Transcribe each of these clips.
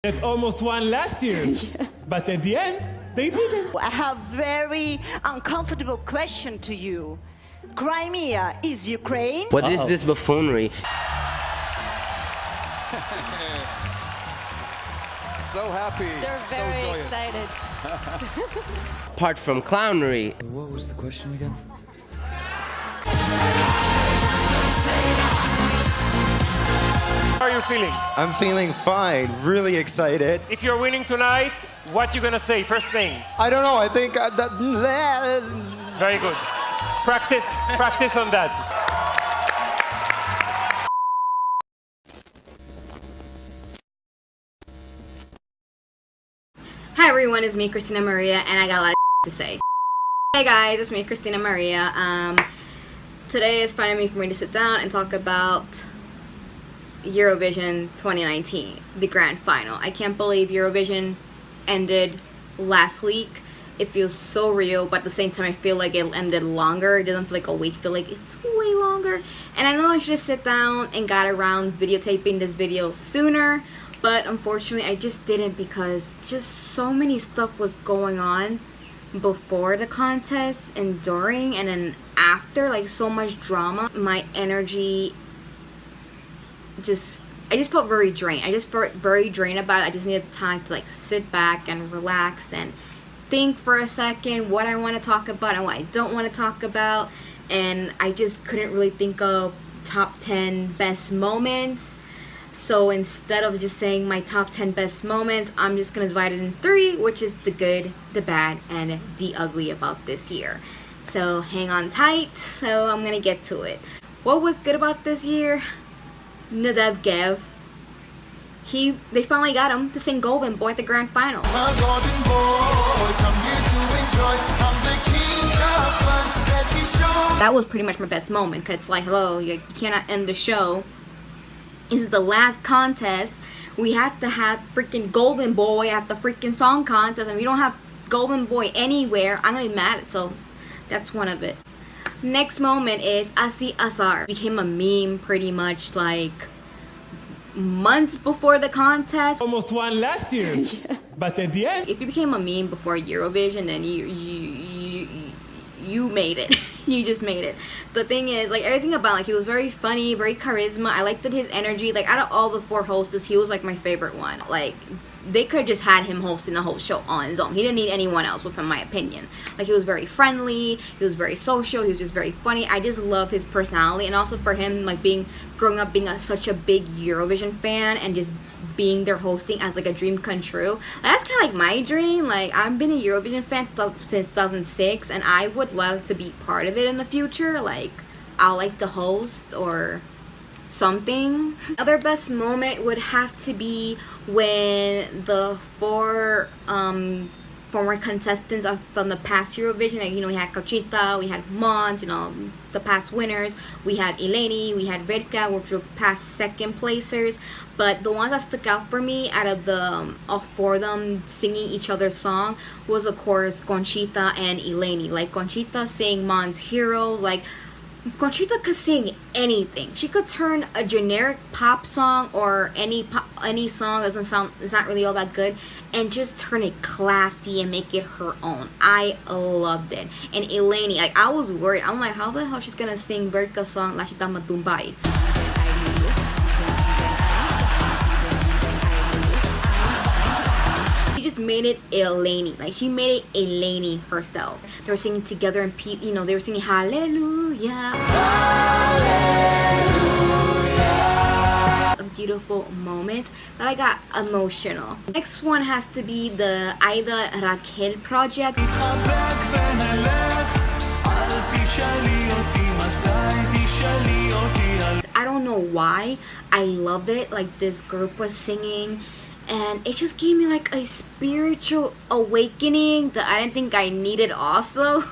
It almost won last year, but at the end, they didn't. I have very uncomfortable question to you. Crimea is Ukraine? What is this buffoonery? So happy. They're very excited. Apart from clownery. What was the question again? How are you feeling? I'm feeling fine, really excited. If you're winning tonight, what you gonna say? First thing. I don't know, I think that... Very good. Practice on that. Hi everyone, it's me, Krystina Maria, and I got a lot of to say. Hey guys, it's me, Krystina Maria. Today is finally for me to sit down and talk about Eurovision 2019, the grand final. I can't believe Eurovision ended last week. It feels so real, but at the same time I feel like it ended longer. It doesn't feel like a week, I feel like it's way longer. And I know I should have sit down and got around videotaping this video sooner, but unfortunately I just didn't because just so many stuff was going on before the contest and during and then after, like so much drama. My energy I just felt very drained. I just felt very drained about it. I just needed time to like sit back and relax and think for a second what I want to talk about and what I don't want to talk about, and I just couldn't really think of top 10 best moments. So instead of just saying my top 10 best moments, I'm just gonna divide it in 3, which is the good, the bad, and the ugly about this year. So hang on tight. So I'm gonna get to it. What was good about this year? Nadav Gev. They finally got him to sing Golden Boy at the grand final. That was pretty much my best moment, because it's like, hello, you cannot end the show. This is the last contest. We had to have freaking Golden Boy at the freaking song contest, and we don't have Golden Boy anywhere. I'm gonna be mad, so that's one of it. Next moment is Asi Azar. Became a meme pretty much like months before the contest. Almost won last year, but at the end... If you became a meme before Eurovision, then you made it. You just made it. The thing is, like, everything about, like, he was very funny, very charisma. I liked his energy. Like, out of all the 4 hosts, he was like my favorite one. Like, they could have just had him hosting the whole show on his own. He didn't need anyone else with him, in my opinion. Like, he was very friendly, he was very social, he was just very funny. I just love his personality, and also for him, like, growing up being such a big Eurovision fan and just being there hosting as like a dream come true. Like, that's kind of like my dream. Like, I've been a Eurovision fan since 2006, and I would love to be part of it in the future. Like, I'll like to host or something. Other best moment would have to be when the 4 former contestants from the past Eurovision, like, you know, we had Conchita, we had Mons, you know, the past winners, we had Eleni, we had Verka, which were past second placers. But the ones that stuck out for me out of the all 4 of them singing each other's song was, of course, Conchita and Eleni. Like, Conchita sang Mons' Heroes. Like, Conchita could sing anything. She could turn a generic pop song or any song it's not really all that good, and just turn it classy and make it her own. I loved it. And Eleni, like, I was worried. I'm like, how the hell she's gonna sing Verka's song La Città Matumbay? She just made it Eleni. Like, she made it Eleni herself. They were singing together, and you know, they were singing Hallelujah. Hallelujah. A beautiful moment that I got emotional. Next one has to be the Aida Raquel project. I don't know why. I love it. Like, this group was singing, and it just gave me like a spiritual awakening that I didn't think I needed also.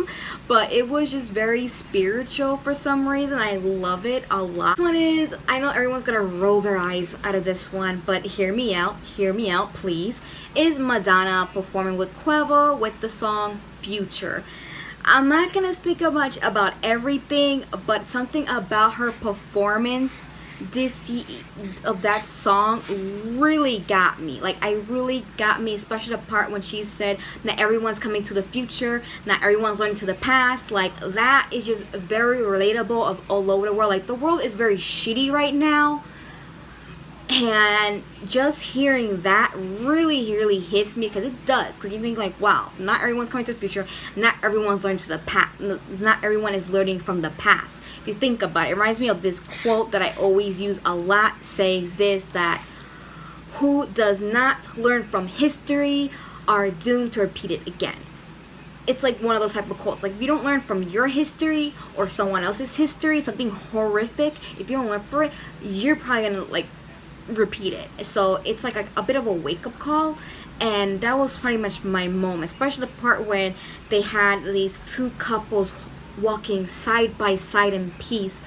But it was just very spiritual for some reason. I love it a lot. This one is, I know everyone's gonna roll their eyes out of this one, but hear me out, please. Is Madonna performing with Quavo with the song Future. I'm not gonna speak much about everything, but something about her performance of that song really got me. Like, I really got me, especially the part when she said, not everyone's coming to the future, not everyone's learning to the past. Like, that is just very relatable of all over the world. Like, the world is very shitty right now. And just hearing that really hits me, because it does. Because you think like, wow, not everyone's coming to the future, not everyone's learning to the past, not everyone is learning from the past. If you think about it, it reminds me of this quote that I always use a lot. Says this, that who does not learn from history are doomed to repeat it again. It's like one of those type of quotes. Like, if you don't learn from your history or someone else's history, something horrific, if you don't learn from it, you're probably gonna like repeat it. So it's like a bit of a wake-up call, and that was pretty much my moment, especially the part when they had these two couples walking side by side in peace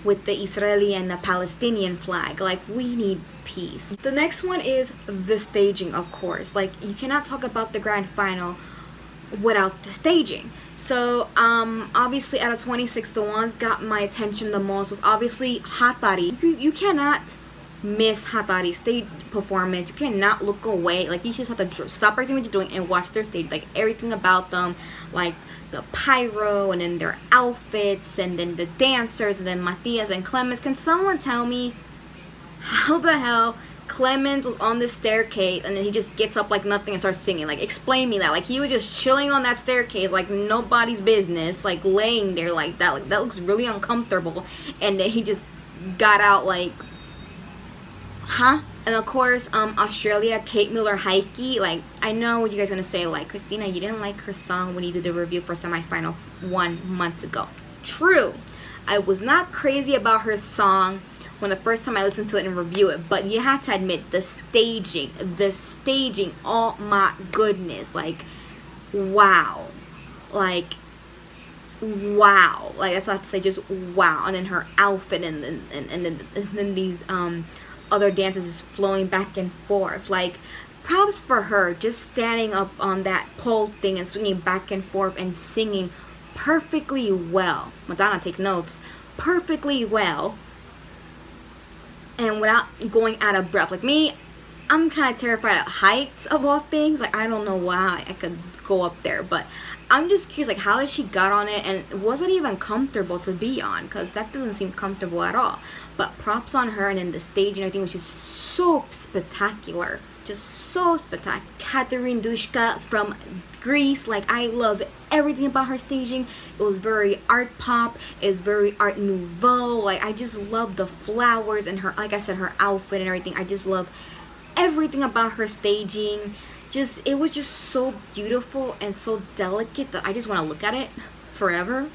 with the Israeli and the Palestinian flag. Like, we need peace. The next one is the staging, of course. Like, you cannot talk about the grand final without the staging. So obviously out of 26, the ones got my attention the most was obviously Hatari. You cannot miss Hatari's stage performance. You cannot look away. Like, you just have to stop everything what you're doing and watch their stage. Like, everything about them, like the pyro and then their outfits and then the dancers and then Matias and Clemens. Can someone tell me how the hell Clemens was on this staircase and then he just gets up like nothing and starts singing? Like, explain me that. Like, he was just chilling on that staircase like nobody's business, like laying there like that. Like, that looks really uncomfortable. And then he just got out like, huh? And of course, Australia, Kate Miller-Heidke. Like, I know what you guys are gonna say, like, Krystina, you didn't like her song when you did the review for semifinal 1 month ago. True, I was not crazy about her song when the first time I listened to it and review it, but you have to admit the staging, oh my goodness, like, wow, like that's what I have to say, just wow. And then her outfit and then these other dances is flowing back and forth. Like, props for her, just standing up on that pole thing and swinging back and forth and singing perfectly well. Madonna, take notes. Perfectly well. And without going out of breath. Like me, I'm kind of terrified at heights of all things. Like, I don't know why I could go up there, but I'm just curious, like, how did she got on it, and was it even comfortable to be on? Because that doesn't seem comfortable at all. But props on her, and then the stage and everything was just so spectacular. Just so spectacular. Katerine Dushka from Greece. Like, I love everything about her staging. It was very art pop. It's very art nouveau. Like, I just love the flowers and her, like I said, her outfit and everything. I just love everything about her staging. Just, it was just so beautiful and so delicate that I just want to look at it forever.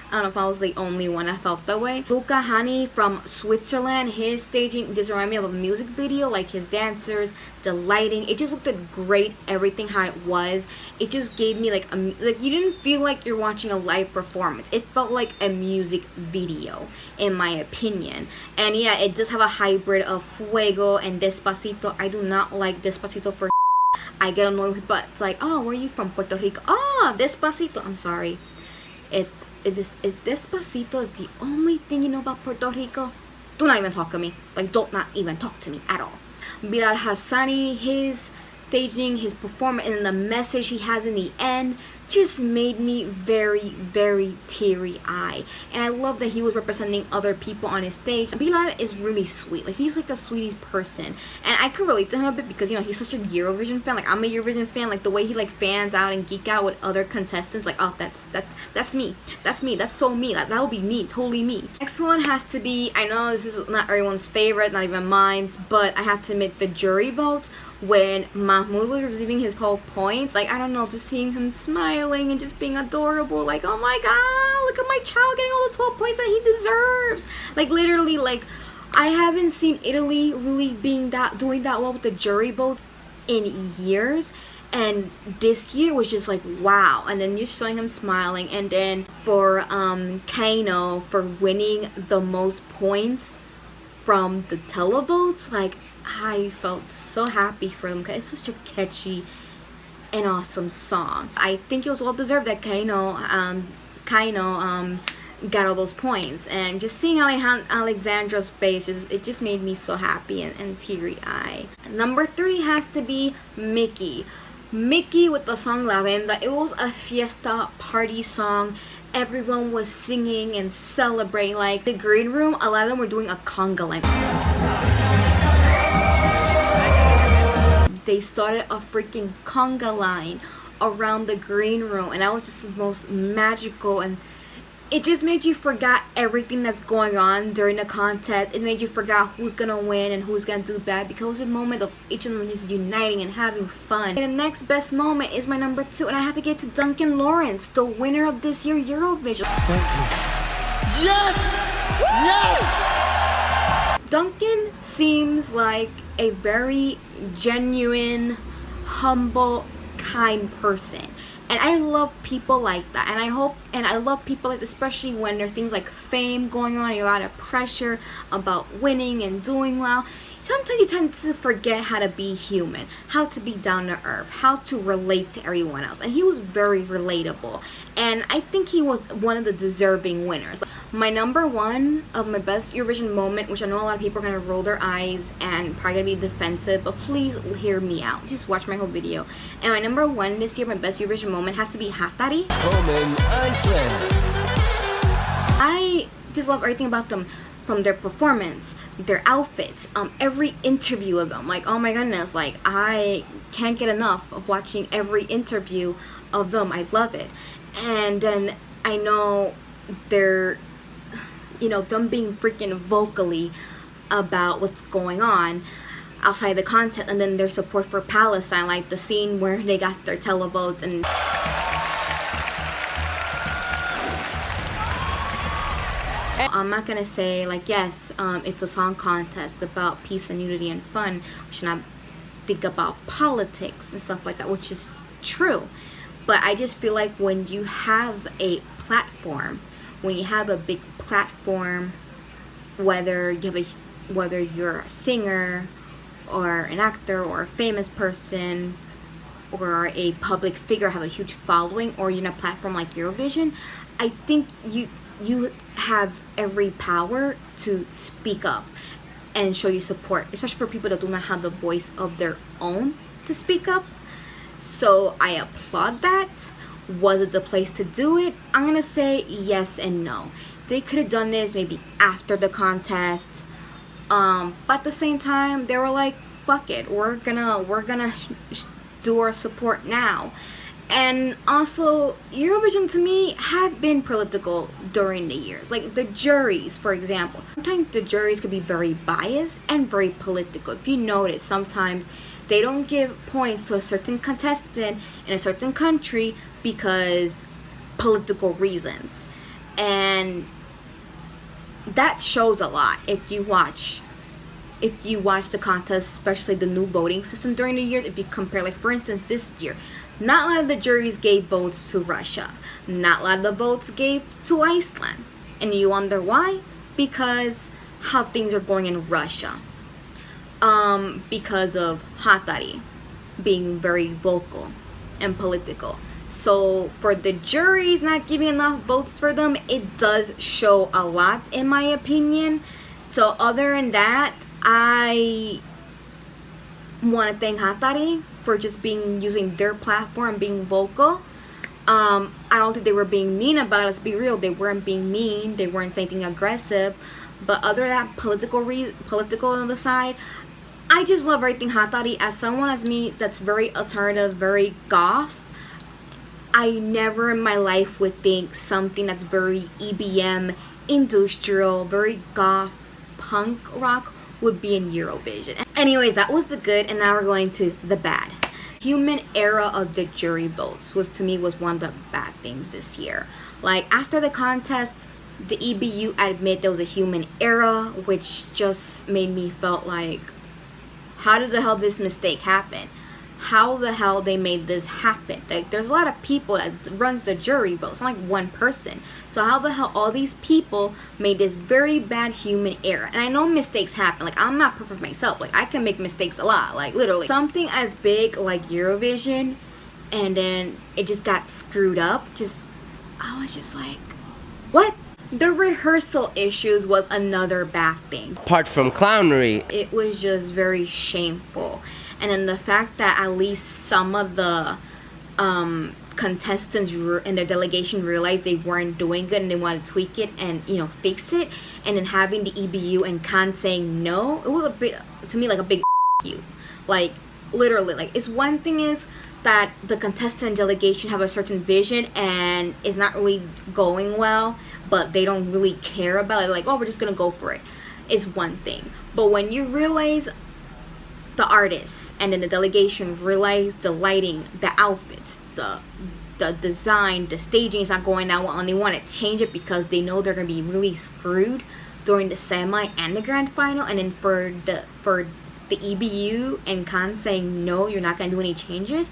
I don't know if I was the only one that felt that way. Luca Hani from Switzerland, his staging just reminded me of a music video, like his dancers, the lighting. It just looked great, everything how it was. It just gave me like you didn't feel like you're watching a live performance. It felt like a music video, in my opinion. And yeah, it does have a hybrid of Fuego and Despacito. I do not like Despacito for I get annoyed with, but it's like, oh, where are you from? Puerto Rico. Oh, Despacito. I'm sorry. If Despacito is the only thing you know about Puerto Rico, do not even talk to me. Like, don't not even talk to me at all. Bilal Hassani, his staging, his performance, and the message he has in the end just made me very teary-eyed. And I love that he was representing other people on his stage. Bilal is really sweet. Like, he's like a sweetie person, and I could relate to him a bit because, you know, he's such a Eurovision fan. Like, I'm a Eurovision fan. Like, the way he like fans out and geek out with other contestants, like, oh, that's me, that's so me, that will be me, totally me. Next one has to be, I know this is not everyone's favorite, not even mine, but I have to admit, the jury votes when Mahmoud was receiving his whole points. Like, I don't know, just seeing him smiling and just being adorable. Like, oh my god, look at my child getting all the 12 points that he deserves. Like, literally, like, I haven't seen Italy really doing that well with the jury vote in years. And this year was just like, wow. And then you're showing him smiling. And then for Kano for winning the most points from the televotes, like, I felt so happy for him because it's such a catchy and awesome song. I think it was well deserved that Kano Kaino got all those points, and just seeing Alexandra's face, it just made me so happy and teary-eyed. Number 3 has to be Mickey. Mickey with the song La Venda. It was a fiesta party song. Everyone was singing and celebrating. Like the green room, a lot of them were doing a conga line. They started a freaking conga line around the green room, and that was just the most magical, and it just made you forget everything that's going on during the contest. It made you forget who's gonna win and who's gonna do bad, because it was a moment of each of them just uniting and having fun. And the next best moment is my number 2, and I have to get to Duncan Lawrence, the winner of this year Eurovision. Thank you. Yes! Yes! Duncan seems like a very genuine, humble, kind person. And I love people like that, and I love people like, especially when there's things like fame going on, a lot of pressure about winning and doing well. Sometimes you tend to forget how to be human, how to be down to earth, how to relate to everyone else. And he was very relatable, and I think he was one of the deserving winners. My number 1 of my best Eurovision moment, which I know a lot of people are going to roll their eyes and probably going to be defensive, but please hear me out. Just watch my whole video. And my number 1 this year, my best Eurovision moment, has to be Hatari. Home Iceland. I just love everything about them. From their performance, their outfits, every interview of them. Like, oh my goodness, like, I can't get enough of watching every interview of them. I love it. And then I know they're, them being freaking vocally about what's going on outside the content, and then their support for Palestine, like the scene where they got their televotes and I'm not gonna say like, yes, it's a song contest about peace and unity and fun. We should not think about politics and stuff like that, which is true. But I just feel like when you have a platform, when you have a big platform, whether you're a singer or an actor or a famous person or a public figure, have a huge following, or you're in a platform like Eurovision, I think you have every power to speak up and show your support, especially for people that do not have the voice of their own to speak up. So I applaud that. Was it the place to do it? I'm gonna say yes and no. They could have done this maybe after the contest, but at the same time they were like, fuck it, we're gonna do our support now. And also, Eurovision to me have been political during the years. Like the juries, for example. Sometimes the juries could be very biased and very political. If you notice, sometimes they don't give points to a certain contestant in a certain country because political reasons. And that shows a lot if you watch the contest, especially the new voting system during the years. If you compare, like for instance this year, not a lot of the juries gave votes to Russia. Not a lot of the votes gave to Iceland. And you wonder why? Because how things are going in Russia. Because of Hatari being very vocal and political. So for the juries not giving enough votes for them, it does show a lot in my opinion. So other than that, I want to thank Hatari for just using their platform, being vocal. I don't think they were being mean about it. Let's be real, they weren't being mean. They weren't saying anything aggressive. But other than that, political on the side, I just love everything Hatari. As someone as me that's very alternative, very goth, I never in my life would think something that's very EBM, industrial, very goth, punk rock would be in Eurovision. Anyways, that was the good, and now we're going to the bad. Human era of the jury votes was one of the bad things this year. Like after the contest, the EBU admit there was a human error, which just made me felt like, how did the hell this mistake happen? How the hell they made this happen? Like there's a lot of people that runs the jury votes, not like one person. So how the hell all these people made this very bad human error? And I know mistakes happen. Like I'm not perfect myself. Like I can make mistakes a lot. Like literally something as big like Eurovision, and then it just got screwed up. Just I was just like, what? The rehearsal issues was another bad thing. Apart from clownery, It was just very shameful. And then the fact that at least some of the contestants in their delegation realized they weren't doing good and they wanted to tweak it and, you know, fix it. And then having the EBU and Khan saying no, it was a bit, to me, like a big you. Like, literally, like, it's one thing is that the contestant delegation have a certain vision and it's not really going well, but they don't really care about it, like, oh, we're just gonna go for it, is one thing. But when you realize the artists and then the delegation realize the lighting, the outfits, the design, the staging is not going that well, and they want to change it because they know they're gonna be really screwed during the semi and the grand final, and then for the EBU and Khan saying no, you're not gonna do any changes,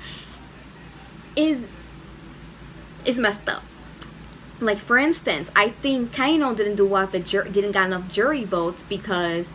is messed up. Like, for instance, I think Kaino didn't do well. Didn't got enough jury votes because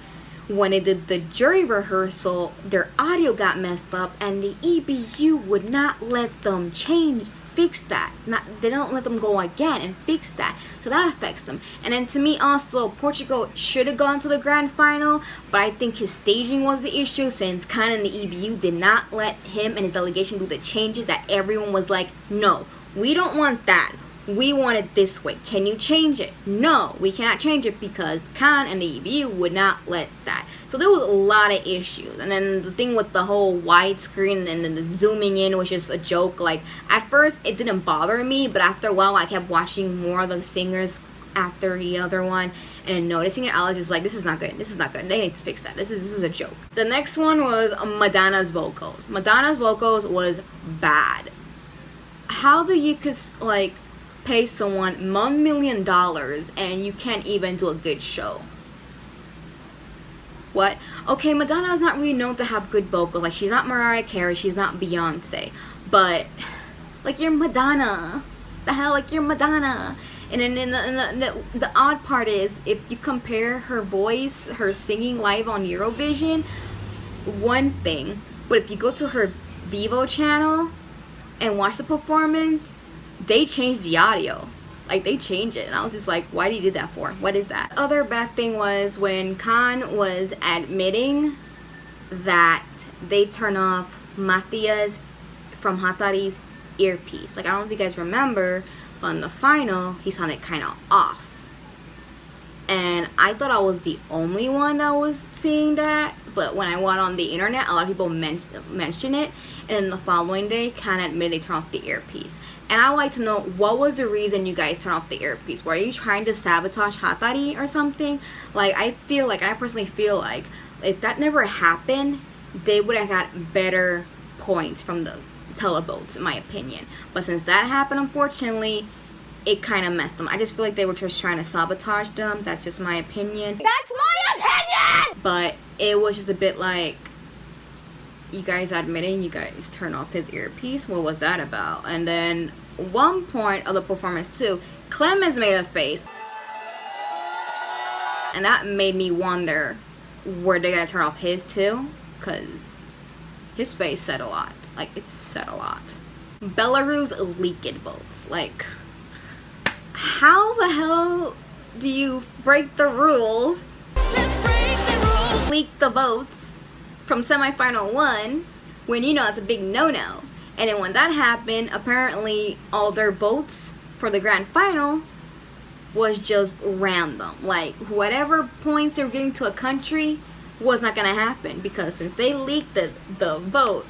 when they did the jury rehearsal, their audio got messed up, and the EBU would not let them fix that. They don't let them go again and fix that. So that affects them. And then to me also, Portugal should have gone to the grand final, but I think his staging was the issue, since Khan and the EBU did not let him and his delegation do the changes that everyone was like, no, we don't want that. We want it this way. Can you change it? No, we cannot change it because Khan and the EBU would not let that. So there was a lot of issues. And then the thing with the whole widescreen and then the zooming in was just a joke. Like, at first it didn't bother me, but after a while I kept watching more of the singers after the other one and noticing it. I was just like, this is not good. This is not good. They need to fix that. This is a joke. The next one was Madonna's vocals. Madonna's vocals was bad. How do you like pay someone $1 million and you can't even do a good show? What? Okay, Madonna is not really known to have good vocals. Like, she's not Mariah Carey, she's not Beyonce, but like, you're Madonna. The hell, like, you're Madonna. And then the odd part is, if you compare her voice, her singing live on Eurovision, one thing, but if you go to her Vivo channel and watch the performance, they changed the audio. Like, they changed it, and I was just like, why do you do that for? What is that? Other bad thing was when Khan was admitting that they turn off Matthias from Hatari's earpiece. Like, I don't know if you guys remember, but in the final, he sounded kind of off. And I thought I was the only one that was seeing that, but when I went on the internet, a lot of people mention it, and then the following day, Khan admitted they turned off the earpiece. And I would like to know, what was the reason you guys turned off the earpiece? Were you trying to sabotage Hatari or something? Like, I personally feel like, if that never happened, they would have got better points from the televotes, in my opinion. But since that happened, unfortunately, it kind of messed them. I just feel like they were just trying to sabotage them. That's just my opinion. That's my opinion! But it was just a bit like, you guys admitting you guys turned off his earpiece? What was that about? And then one point of the performance too, Clemens made a face, and that made me wonder, were they gonna turn off his too? Because his face said a lot. Like, it said a lot. Belarus leaked votes. Like, how the hell do you break the rules? Let's break the rules. Leak the votes from semifinal 1 when you know it's a big no-no. And then when that happened, apparently all their votes for the grand final was just random. Like, whatever points they were getting to a country was not gonna happen, because since they leaked the votes,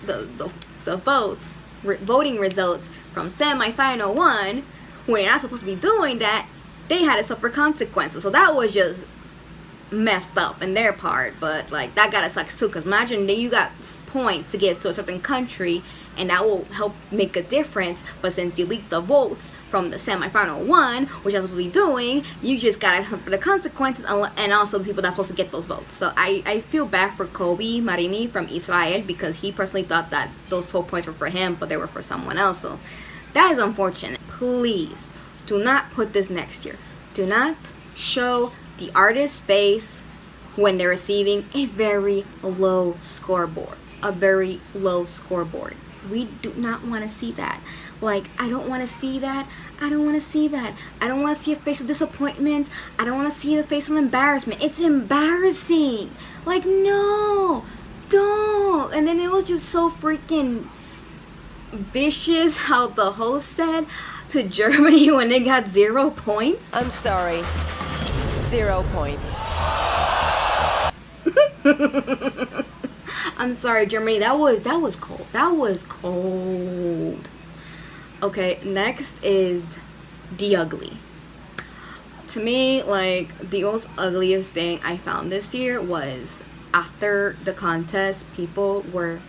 voting results from semifinal 1, when you're not supposed to be doing that, they had to suffer consequences. So that was just messed up in their part, but like, that gotta suck too, because imagine that you got points to get to a certain country and that will help make a difference, but since you leaked the votes from the semi-final 1, which I was supposed to be doing, you just gotta suffer the consequences, and also the people that are supposed to get those votes. So I feel bad for Kobe Marini from Israel, because he personally thought that those 12 points were for him, but they were for someone else. So that is unfortunate. Please do not put this next year. Do not show the artist's face when they're receiving a very low scoreboard. A very low scoreboard. We do not want to see that. Like, I don't want to see that. I don't want to see that. I don't want to see a face of disappointment. I don't want to see a face of embarrassment. It's embarrassing. Like, no, don't. And then it was just so freaking vicious how the host said to Germany when they got 0 points. I'm sorry. 0 points. I'm sorry, Germany. That was cold. That was cold. Okay, next is the ugly. To me, like, the most ugliest thing I found this year was after the contest, people were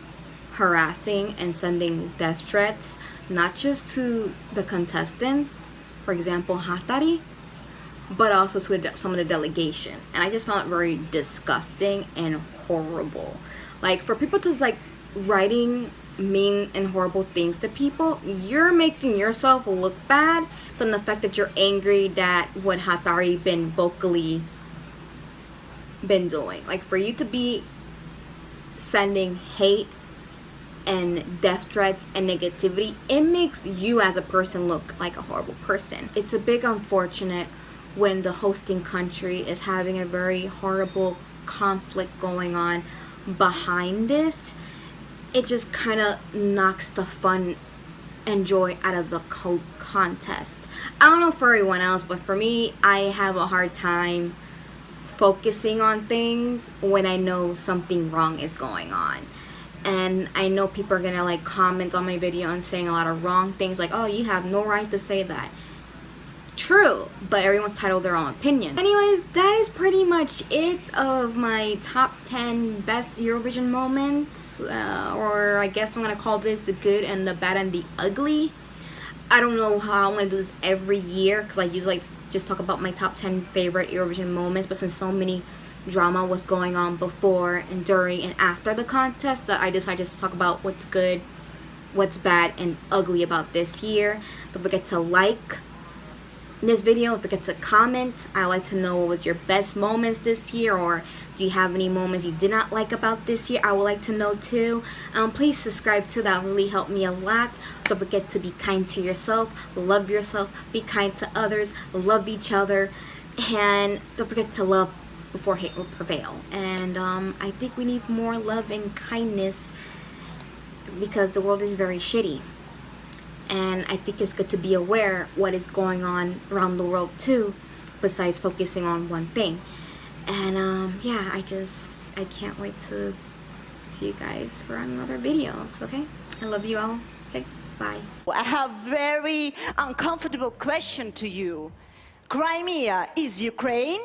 harassing and sending death threats, not just to the contestants, for example, Hatari, but also to some of the delegation. And I just found it very disgusting and horrible. Like, for people to, like, writing mean and horrible things to people, you're making yourself look bad than the fact that you're angry that what Hatari been vocally been doing. Like, for you to be sending hate and death threats and negativity, it makes you as a person look like a horrible person. It's a big unfortunate when the hosting country is having a very horrible conflict going on behind this. It just kind of knocks the fun and joy out of the contest. I don't know for everyone else, but for me, I have a hard time focusing on things when I know something wrong is going on. And I know people are gonna like comment on my video and saying a lot of wrong things, like, oh, you have no right to say that. True, but everyone's entitled to their own opinion. Anyways, that is pretty much it of my top 10 best Eurovision moments, or I guess I'm gonna call this the good and the bad and the ugly. I don't know how I'm gonna do this every year, because I usually just talk about my top 10 favorite Eurovision moments, but since so many drama was going on before and during and after the contest, that I decided to talk about what's good, what's bad and ugly about this year. Don't forget to like this video, don't forget to comment. I like to know what was your best moments this year, or do you have any moments you did not like about this year? I would like to know too. Please subscribe too, that really helped me a lot. Don't forget to be kind to yourself, love yourself, be kind to others, love each other, and don't forget to love before hate will prevail. And I think we need more love and kindness, because the world is very shitty. And I think it's good to be aware what is going on around the world too, besides focusing on one thing. And yeah, I can't wait to see you guys for another videos. Okay, I love you all. Okay, bye. I have very uncomfortable question to you. Crimea is Ukraine?